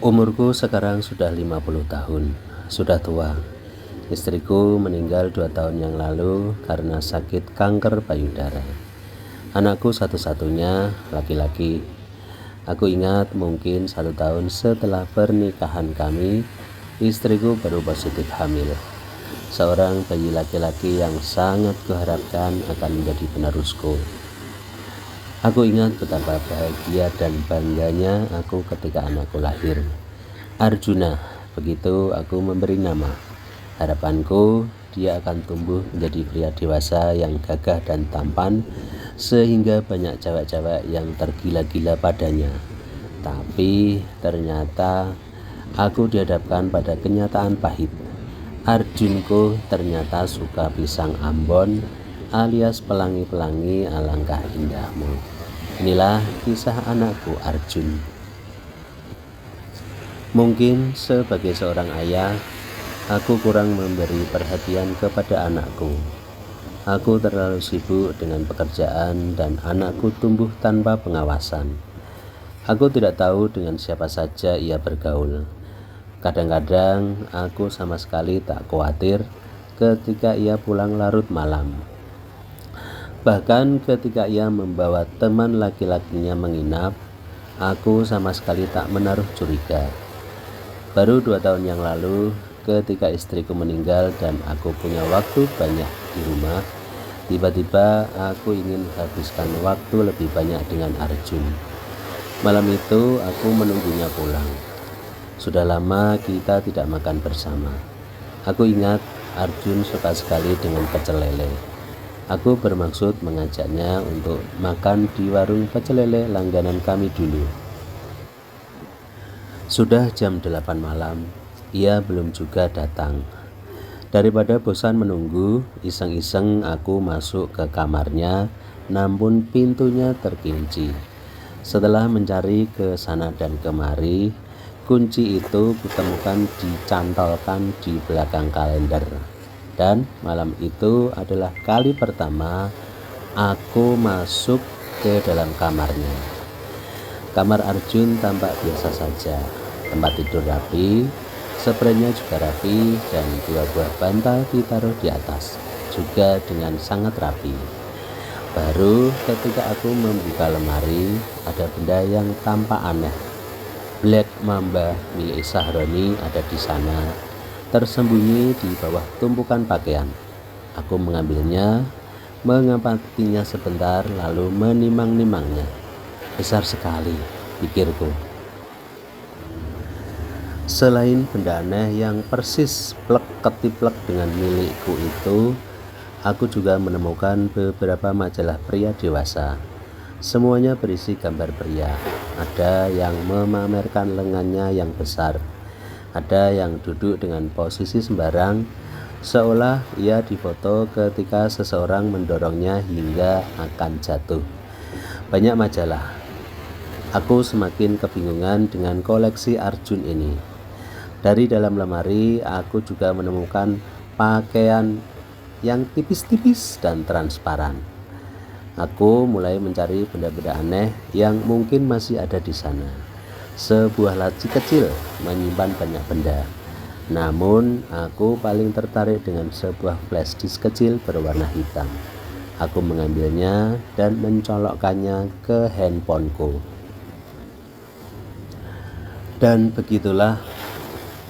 Umurku sekarang sudah 50 tahun, sudah tua. Istriku meninggal 2 tahun yang lalu karena sakit kanker payudara. Anakku satu-satunya laki-laki. Aku ingat mungkin 1 tahun setelah pernikahan kami, istriku baru positif hamil. Seorang bayi laki-laki yang sangat kuharapkan akan menjadi penerusku. Aku ingat betapa bahagia dan bangganya aku ketika anakku lahir. Arjuna, begitu aku memberi nama. Harapanku dia akan tumbuh menjadi pria dewasa yang gagah dan tampan, sehingga banyak cewek-cewek yang tergila-gila padanya. Tapi ternyata aku dihadapkan pada kenyataan pahit. Arjunku ternyata suka pisang Ambon alias pelangi-pelangi alangkah indahmu. Inilah kisah anakku Arjun. Mungkin sebagai seorang ayah, aku kurang memberi perhatian kepada anakku. Aku terlalu sibuk dengan pekerjaan dan anakku tumbuh tanpa pengawasan. Aku tidak tahu dengan siapa saja ia bergaul. Kadang-kadang aku sama sekali tak khawatir ketika ia pulang larut malam. Bahkan ketika ia membawa teman laki-lakinya menginap, aku sama sekali tak menaruh curiga. Baru 2 tahun yang lalu, ketika istriku meninggal dan aku punya waktu banyak di rumah, tiba-tiba aku ingin habiskan waktu lebih banyak dengan Arjun. Malam itu aku menunggunya pulang. Sudah lama kita tidak makan bersama. Aku ingat Arjun suka sekali dengan pecel lele. Aku bermaksud mengajaknya untuk makan di warung pecel lele langganan kami dulu. Sudah jam 8 malam, ia belum juga datang. Daripada bosan menunggu, iseng-iseng aku masuk ke kamarnya, namun pintunya terkunci. Setelah mencari ke sana dan kemari, kunci itu kutemukan dicantolkan di belakang kalender. Dan malam itu adalah kali pertama aku masuk ke dalam kamarnya. Kamar Arjun tampak biasa saja. Tempat tidur rapi, spraynya juga rapi, dan 2 buah bantal ditaruh di atas, juga dengan sangat rapi. Baru ketika aku membuka lemari, ada benda yang tampak aneh. Black Mamba milik Sahroni ada di sana, tersembunyi di bawah tumpukan pakaian. Aku mengambilnya, mengamatinya sebentar, lalu menimang-nimangnya. Besar sekali, pikirku. Selain benda aneh yang persis plek ketiplek dengan milikku itu, aku juga menemukan beberapa majalah pria dewasa. Semuanya berisi gambar pria. Ada yang memamerkan lengannya yang besar. Ada yang duduk dengan posisi sembarang, seolah ia difoto ketika seseorang mendorongnya hingga akan jatuh. Banyak majalah. Aku semakin kebingungan dengan koleksi Arjun ini. Dari dalam lemari, aku juga menemukan pakaian yang tipis-tipis dan transparan. Aku mulai mencari benda-benda aneh yang mungkin masih ada di sana. Sebuah laci kecil menyimpan banyak benda. Namun aku paling tertarik dengan sebuah flash disk kecil berwarna hitam. Aku mengambilnya dan mencolokkannya ke handphoneku. Dan begitulah,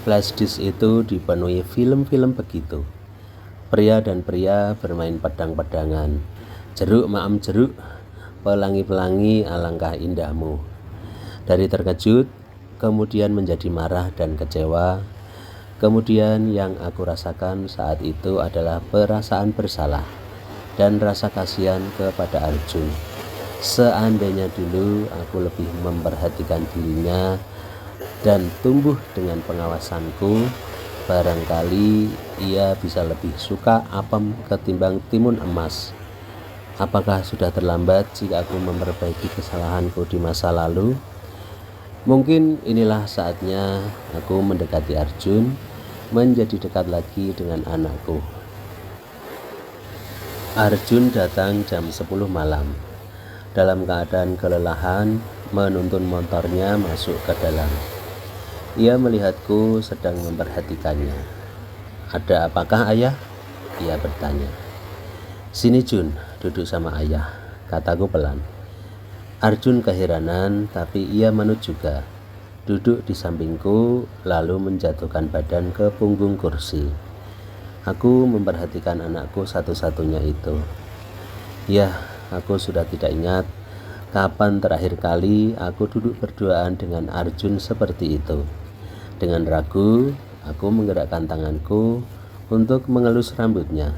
flash disk itu dipenuhi film-film begitu. Pria dan pria bermain pedang-pedangan. Jeruk maem jeruk, pelangi-pelangi alangkah indahmu. Dari terkejut, kemudian menjadi marah dan kecewa. Kemudian yang aku rasakan saat itu adalah perasaan bersalah dan rasa kasihan kepada Arjun. Seandainya dulu aku lebih memperhatikan dirinya dan tumbuh dengan pengawasanku, barangkali ia bisa lebih suka apem ketimbang timun emas. Apakah sudah terlambat jika aku memperbaiki kesalahanku di masa lalu? Mungkin inilah saatnya aku mendekati Arjun, menjadi dekat lagi dengan anakku. Arjun datang jam 10 malam. Dalam keadaan kelelahan, menuntun motornya masuk ke dalam. Ia melihatku sedang memperhatikannya. "Ada apakah, Ayah?" ia bertanya. "Sini Jun, duduk sama ayah," kataku pelan. Arjun keheranan, tapi ia manut juga. Duduk di sampingku, lalu menjatuhkan badan ke punggung kursi. Aku memperhatikan anakku satu-satunya itu. Ya, aku sudah tidak ingat kapan terakhir kali aku duduk berduaan dengan Arjun seperti itu. Dengan ragu, aku menggerakkan tanganku untuk mengelus rambutnya.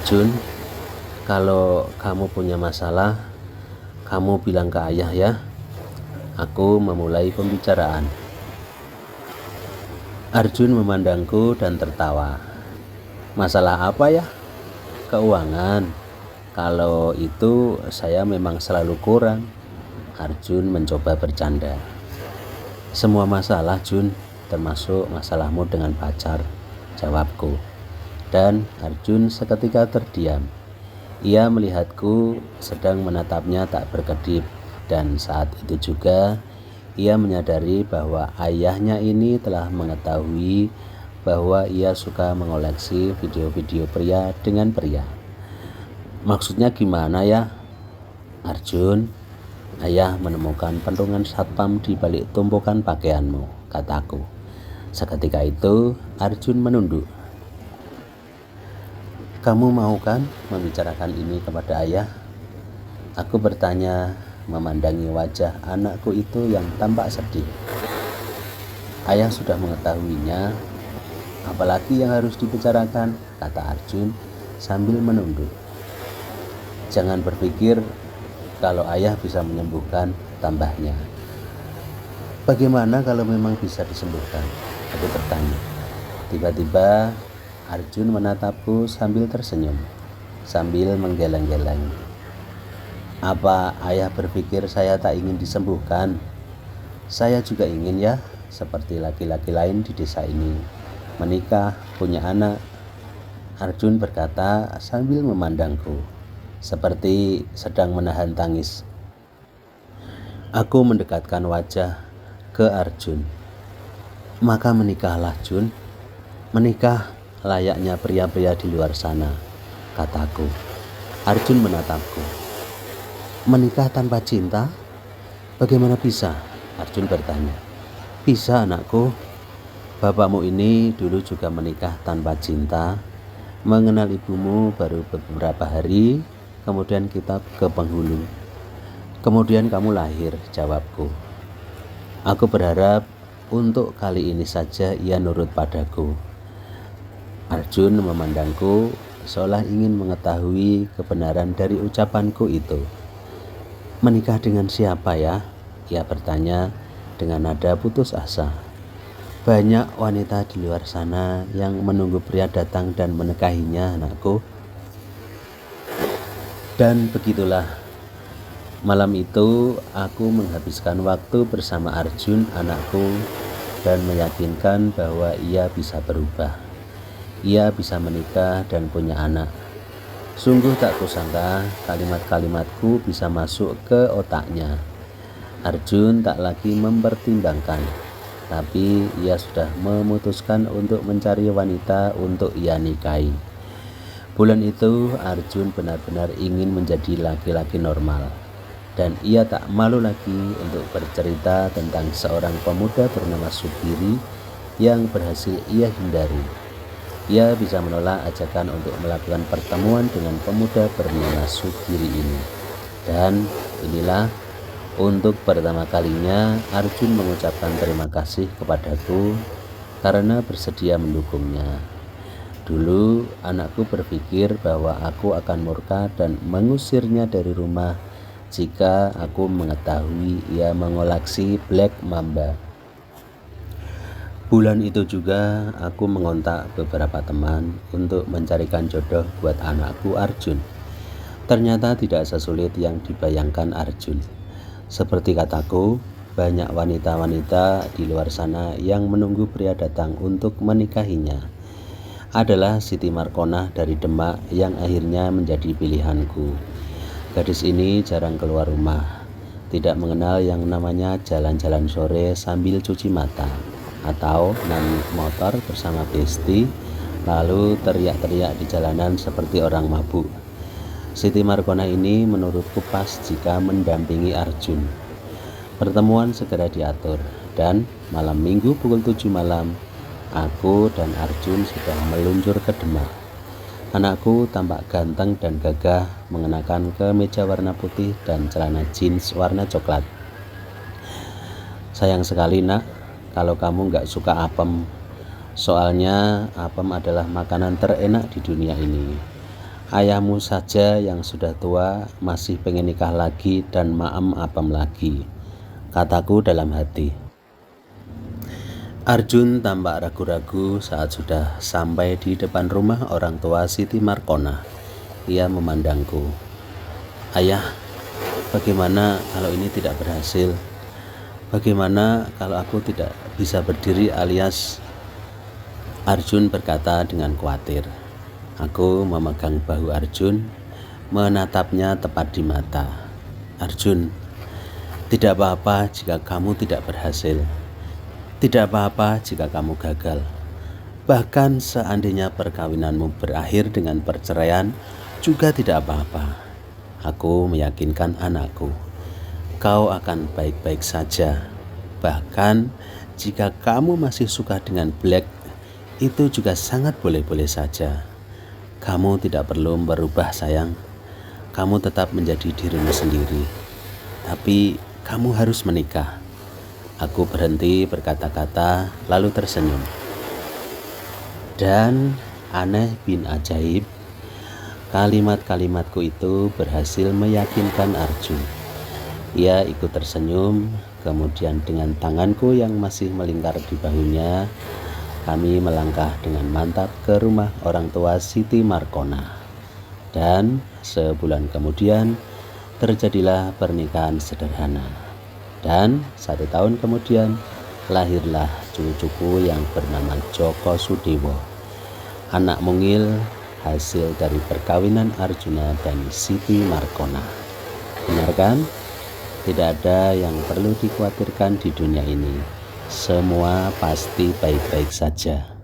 "Jun, kalau kamu punya masalah, kamu bilang ke ayah ya." Aku memulai pembicaraan. Arjun memandangku dan tertawa. "Masalah apa ya?" "Keuangan. Kalau itu saya memang selalu kurang." Arjun mencoba bercanda. "Semua masalah Jun, termasuk masalahmu dengan pacar," jawabku. Dan Arjun seketika terdiam. Ia melihatku sedang menatapnya tak berkedip, dan saat itu juga ia menyadari bahwa ayahnya ini telah mengetahui bahwa ia suka mengoleksi video-video pria dengan pria. "Maksudnya gimana ya, Arjun?" "Ayah menemukan pentungan satpam di balik tumpukan pakaianmu," kataku. Seketika itu Arjun menunduk. "Kamu mau kan membicarakan ini kepada ayah?" Aku bertanya, memandangi wajah anakku itu yang tampak sedih. "Ayah sudah mengetahuinya, apalagi yang harus dibicarakan," kata Arjun sambil menunduk. "Jangan berpikir kalau ayah bisa menyembuhkan," tambahnya. "Bagaimana kalau memang bisa disembuhkan?" aku bertanya. Tiba-tiba Arjun menatapku sambil tersenyum, sambil menggeleng-geleng. "Apa ayah berpikir saya tak ingin disembuhkan? Saya juga ingin ya, seperti laki-laki lain di desa ini, menikah, punya anak," Arjun berkata sambil memandangku, seperti sedang menahan tangis. Aku mendekatkan wajah ke Arjun. "Maka menikahlah Jun. Menikah layaknya pria-pria di luar sana," kataku. Arjun menatapku. "Menikah tanpa cinta? Bagaimana bisa?" Arjun bertanya. "Bisa anakku. Bapakmu ini dulu juga menikah tanpa cinta. Mengenal ibumu baru beberapa hari, kemudian kita ke penghulu. Kemudian kamu lahir," jawabku. Aku berharap untuk kali ini saja ia nurut padaku. Arjun memandangku seolah ingin mengetahui kebenaran dari ucapanku itu. "Menikah dengan siapa ya?" ia bertanya dengan nada putus asa. "Banyak wanita di luar sana yang menunggu pria datang dan menikahinya, anakku." Dan begitulah, malam itu aku menghabiskan waktu bersama Arjun, anakku, dan meyakinkan bahwa ia bisa berubah. Ia bisa menikah dan punya anak. Sungguh tak kusangka kalimat-kalimatku bisa masuk ke otaknya. Arjun tak lagi mempertimbangkan, tapi ia sudah memutuskan untuk mencari wanita untuk ia nikahi. Bulan itu Arjun benar-benar ingin menjadi laki-laki normal, dan ia tak malu lagi untuk bercerita tentang seorang pemuda bernama Sugiri yang berhasil ia hindari. Ia bisa menolak ajakan untuk melakukan pertemuan dengan pemuda bernama Sugiri ini. Dan inilah untuk pertama kalinya Arjun mengucapkan terima kasih kepadaku karena bersedia mendukungnya. Dulu anakku berpikir bahwa aku akan murka dan mengusirnya dari rumah jika aku mengetahui ia mengoleksi Black Mamba. Bulan itu juga aku mengontak beberapa teman untuk mencarikan jodoh buat anakku Arjun. Ternyata tidak sesulit yang dibayangkan Arjun. Seperti kataku, banyak wanita-wanita di luar sana yang menunggu pria datang untuk menikahinya. Adalah Siti Markonah dari Demak yang akhirnya menjadi pilihanku. Gadis ini jarang keluar rumah. tidak mengenal yang namanya jalan-jalan sore sambil cuci mata, atau naik motor bersama besti, lalu teriak-teriak di jalanan seperti orang mabuk. Siti Markona ini menurutku pas jika mendampingi Arjun. Pertemuan segera diatur, dan malam minggu pukul 7 malam, aku dan Arjun sudah meluncur ke Demak. Anakku tampak ganteng dan gagah, mengenakan kemeja warna putih dan celana jeans warna coklat. Sayang sekali nak, kalau kamu gak suka apem. Soalnya apem adalah makanan terenak di dunia ini. Ayahmu saja yang sudah tua masih pengen nikah lagi dan maem apem lagi, kataku dalam hati. Arjun tampak ragu-ragu saat sudah sampai di depan rumah orang tua Siti Markona. Ia memandangku. Ayah, bagaimana kalau ini tidak berhasil? Bagaimana kalau aku tidak bisa berdiri alias? Arjun berkata dengan khawatir. Aku memegang bahu Arjun, menatapnya tepat di mata. Arjun, tidak apa-apa jika kamu tidak berhasil. Tidak apa-apa jika kamu gagal. Bahkan seandainya perkawinanmu berakhir dengan perceraian, juga tidak apa-apa. Aku meyakinkan anakku, kau akan baik-baik saja. Bahkan jika kamu masih suka dengan Black, itu juga sangat boleh-boleh saja. Kamu tidak perlu berubah sayang. Kamu tetap menjadi dirimu sendiri. Tapi kamu harus menikah. Aku berhenti berkata-kata lalu tersenyum. Dan aneh bin ajaib, kalimat-kalimatku itu berhasil meyakinkan Arjun. Ia ikut tersenyum, kemudian dengan tanganku yang masih melingkar di bahunya, kami melangkah dengan mantap ke rumah orang tua Siti Markona. Dan sebulan kemudian terjadilah pernikahan sederhana. Dan 1 tahun kemudian lahirlah cucuku yang bernama Joko Sudewo, anak mungil hasil dari perkawinan Arjuna dan Siti Markona. Benar kan? Tidak ada yang perlu dikhawatirkan di dunia ini. Semua pasti baik-baik saja.